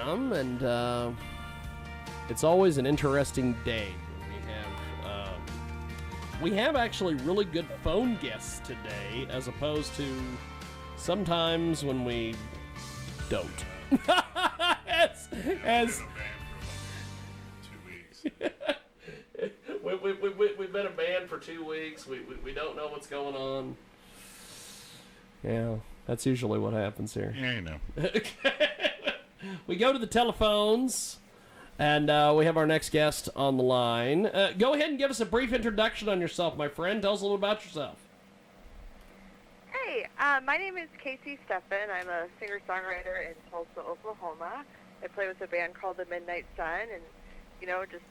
am, and it's always an interesting day. We have actually really good phone guests today, as opposed to sometimes when we don't. as We've been a band for 2 weeks. We don't know what's going on. Yeah, that's usually what happens here. Yeah, you know. We go to the telephones, and we have our next guest on the line. Go ahead and give us a brief introduction on yourself, my friend. Tell us a little about yourself. Hey, my name is Cassii. I'm a singer-songwriter in Tulsa, Oklahoma. I play with a band called the Midnight Sun, and, just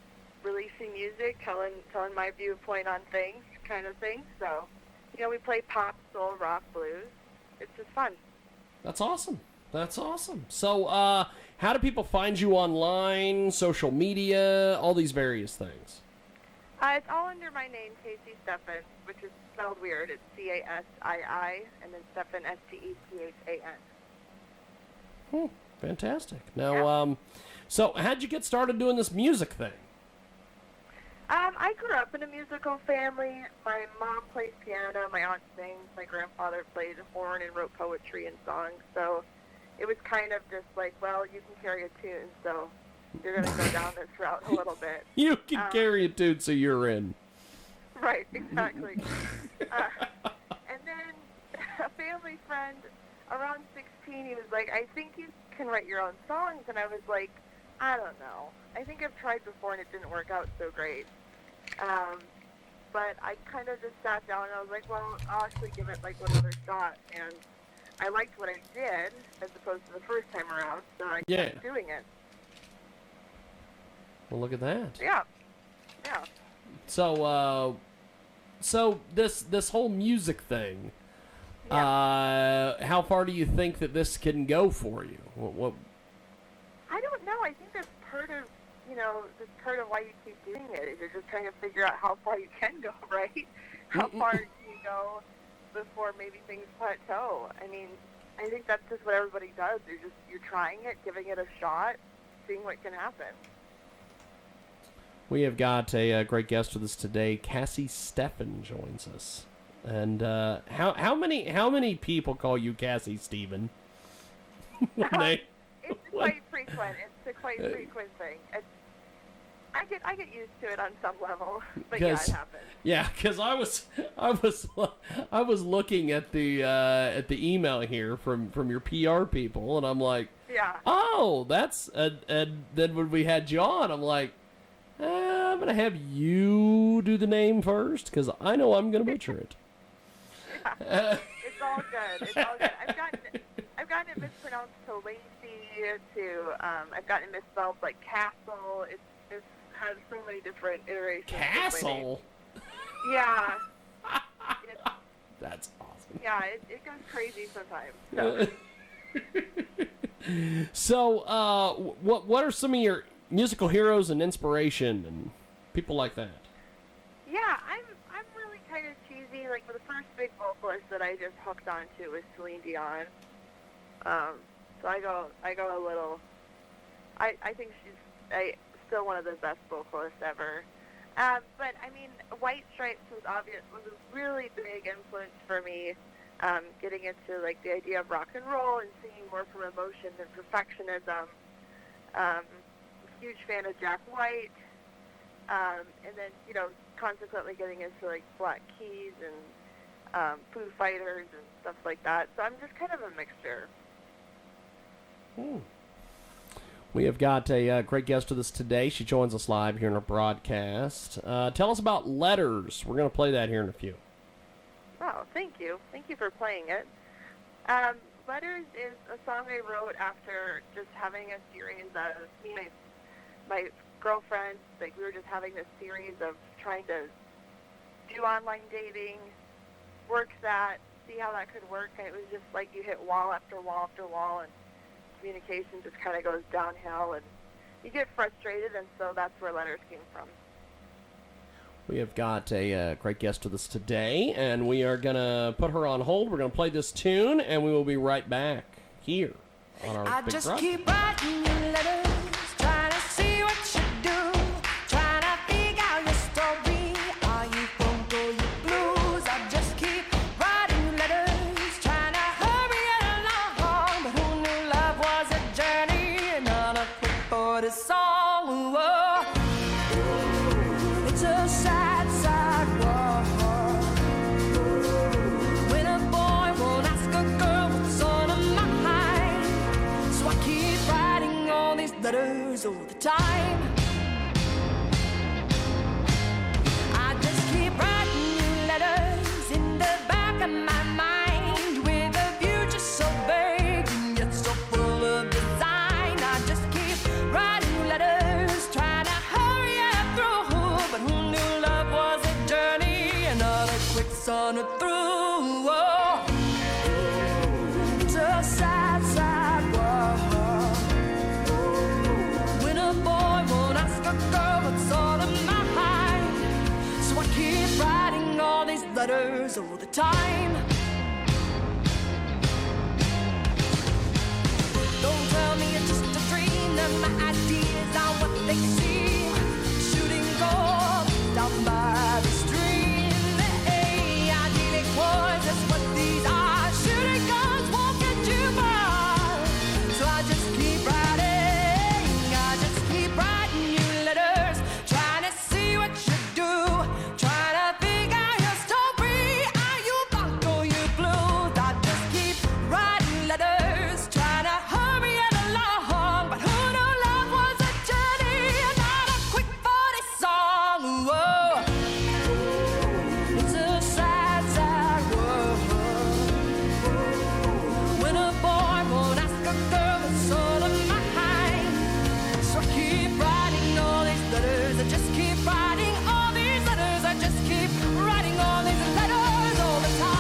releasing music, telling my viewpoint on things, kind of thing. So, we play pop, soul, rock, blues. It's just fun. That's awesome. So, how do people find you online, social media, all these various things? It's all under my name, Cassii Stephan, which is spelled weird. It's Cassii, and then Stephan, Stephan. Fantastic. Now, so how'd you get started doing this music thing? I grew up in a musical family. My mom played piano, my aunt sings, my grandfather played horn and wrote poetry and songs. So it was kind of just like, well, you can carry a tune, so you're going to go down this route a little bit. You can carry a tune, so you're in. Right, exactly. And then a family friend, around 16, he was like, I think you can write your own songs. And I was like, I don't know. I think I've tried before and it didn't work out so great. But I kind of just sat down and I was like, well, I'll actually give it like one other shot. And I liked what I did as opposed to the first time around, so I kept doing it. Well, look at that. Yeah. So, this whole music thing, how far do you think that this can go for you? What? I don't know. I think that's part of, that's part of why you keep doing it, is you're just trying to figure out how far you can go, right? How far can you go before maybe things plateau? I mean, I think that's just what everybody does. You're trying it, giving it a shot, seeing what can happen. We have got a great guest with us today. Cassii Stephan joins us. And how many people call you Cassii Stephen? It's quite frequent. It's a quite frequent thing. I get used to it on some level, but yeah, it happens. Yeah, because I was looking at the email here from your PR people, and I'm like, oh, that's and then when we had you on, I'm like, I'm gonna have you do the name first because I know I'm gonna butcher it. It's all good. I've gotten it mispronounced to Lacey, I've gotten it misspelled like Castle. It's had so many different iterations. Castle? Yeah. That's awesome. Yeah, it goes crazy sometimes. So, what are some of your musical heroes and inspiration and people like that? Yeah, I'm really kind of cheesy. Like, the first big vocalist that I just hooked onto was Celine Dion. So I go a little. I think she's still one of the best vocalists ever. But I mean, White Stripes was a really big influence for me. Getting into like the idea of rock and roll and singing more from emotion than perfectionism. Huge fan of Jack White. And then consequently getting into like Black Keys and Foo Fighters and stuff like that. So I'm just kind of a mixture. We have got a great guest with us today. She joins us live here in our broadcast. Tell us about Letters. We're going to play that here in a few. Oh, thank you. Thank you for playing it. Letters is a song I wrote after just having a series of me and my girlfriend. Like, we were just having this series of trying to do online dating, work that, see how that could work. And it was just like you hit wall after wall after wall, and communication just kind of goes downhill, and you get frustrated, and so that's where Letters came from. We have got a great guest with us today, and we are going to put her on hold. We're going to play this tune, and we will be right back here on our big broadcast. Keep writing you letters. this song. Whoa. It's a sad, sad world. When a boy won't ask a girl what's on her mind, so I keep writing all these letters all the time. I just keep writing you letters in the back of my mind, with a future so vague and yet so full of design. I just keep writing letters, trying to hurry it through, but who knew love was a journey and not a quick sauna through. Oh, it's a sad, sad world. When a boy won't ask a girl what's on her mind, so I keep writing all these letters all the time. Don't tell me it's just a dream, that my ideas are what they seem. Shooting gold down by the stream. Hey, idyllic boys, that's what these are. Shooting guns won't get you far, so I just keep writing. I just keep writing you letters, trying to see what you do, trying to figure your story. Are you bunk or you blues? I just keep writing letters, trying to hurry it along, but who knew love was a journey and not a quick 40 song. Whoa, it's a sad, sad world. When a boy won't ask a girl what's on her mind, so I keep writing all these letters. I just keep writing all these letters. I just keep writing all these letters all the time.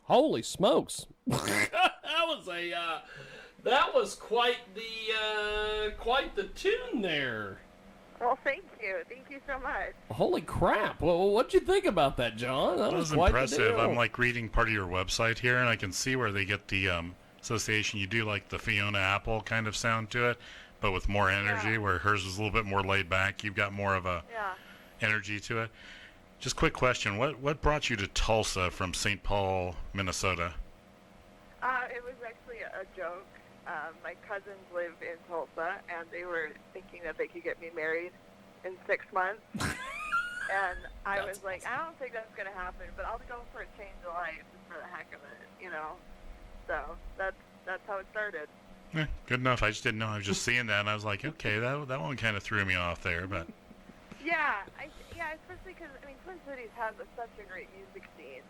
Holy smokes! That was quite the tune there. Well, thank you. Thank you so much. Holy crap! Well, what'd you think about that, John? That was quite impressive. the deal. I'm like reading part of your website here, and I can see where they get the association. You do like the Fiona Apple kind of sound to it, but with more energy. Where hers is a little bit more laid back. You've got more of a energy to it. Just quick question: What brought you to Tulsa from St. Paul, Minnesota? It was actually a joke. My cousins live in Tulsa, and they were thinking that they could get me married in 6 months. And I was like, I don't think that's going to happen, but I'll go for a change of life just for the heck of it, you know. So that's how it started. Good enough. I just didn't know. I was just seeing that, and I was like, okay, that one kind of threw me off there, but. Yeah, especially because, I mean, Twin Cities has such a great music scene.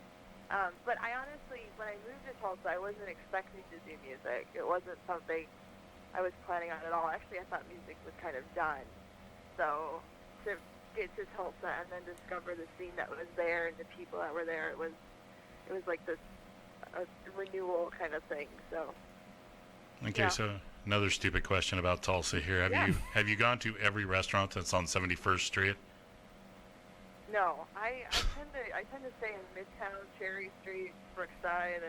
But I honestly, when I moved to Tulsa, I wasn't expecting to do music. It wasn't something I was planning on at all. Actually, I thought music was kind of done. So to get to Tulsa and then discover the scene that was there and the people that were there, it was like this a renewal kind of thing. So. Okay, so another stupid question about Tulsa here. Have you gone to every restaurant that's on 71st Street? No, I tend to stay in Midtown, Cherry Street, Brookside,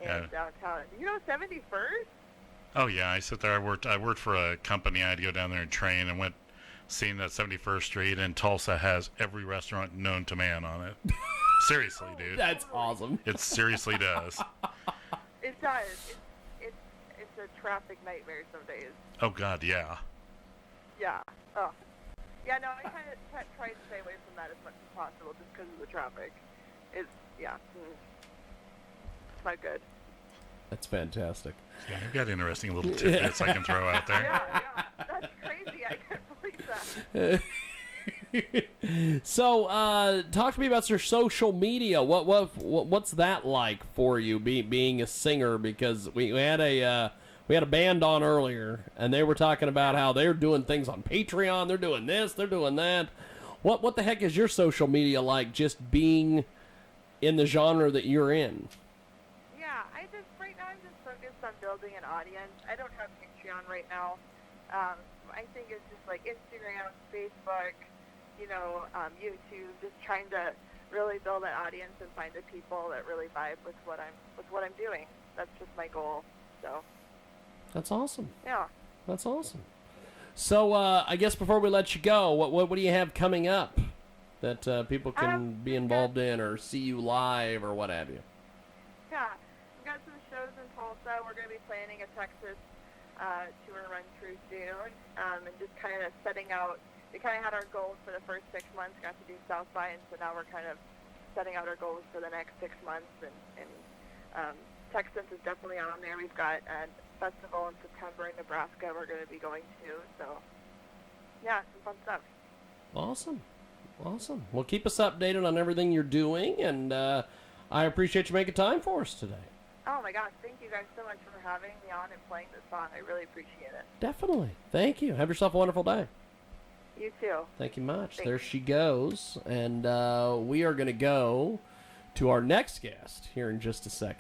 and downtown. You know 71st? Oh yeah, I sit there. I worked for a company. I had to go down there and train, and went seeing that 71st Street, and Tulsa has every restaurant known to man on it. Seriously, dude. That's awesome. It seriously does. It does. It's a traffic nightmare some days. Oh God, yeah. Yeah. Oh. Yeah, no, I kind of try to stay away from that as much as possible just because of the traffic. It's not good. That's fantastic. Yeah, I've got interesting little tidbits I can throw out there. Yeah, that's crazy. I can't believe that. So, talk to me about your social media. What's that like for you, being a singer? Because we had a band on earlier, and they were talking about how they're doing things on Patreon. They're doing this. They're doing that. What the heck is your social media like? Just being in the genre that you're in. Yeah, right now I'm just focused on building an audience. I don't have Patreon right now. I think it's just like Instagram, Facebook, YouTube, just trying to really build an audience and find the people that really vibe with what I'm doing. That's just my goal. So. That's awesome. Yeah. That's awesome. So I guess before we let you go, what do you have coming up that people can be involved in or see you live or what have you? Yeah, we've got some shows in Tulsa. We're going to be planning a Texas tour run through soon, and just kind of setting out. We kind of had our goals for the first 6 months, got to do South by, and so now we're kind of setting out our goals for the next 6 months, and Texas is definitely on there. We've got a festival in September in Nebraska we're going to be going to, so yeah, some fun stuff. Awesome. Well, keep us updated on everything you're doing, and I appreciate you making time for us today. Oh my gosh, thank you guys so much for having me on and playing this song. I really appreciate it. Definitely. Thank you. Have yourself a wonderful day. You too. Thank you much. Thanks. There she goes, and we are going to go to our next guest here in just a second.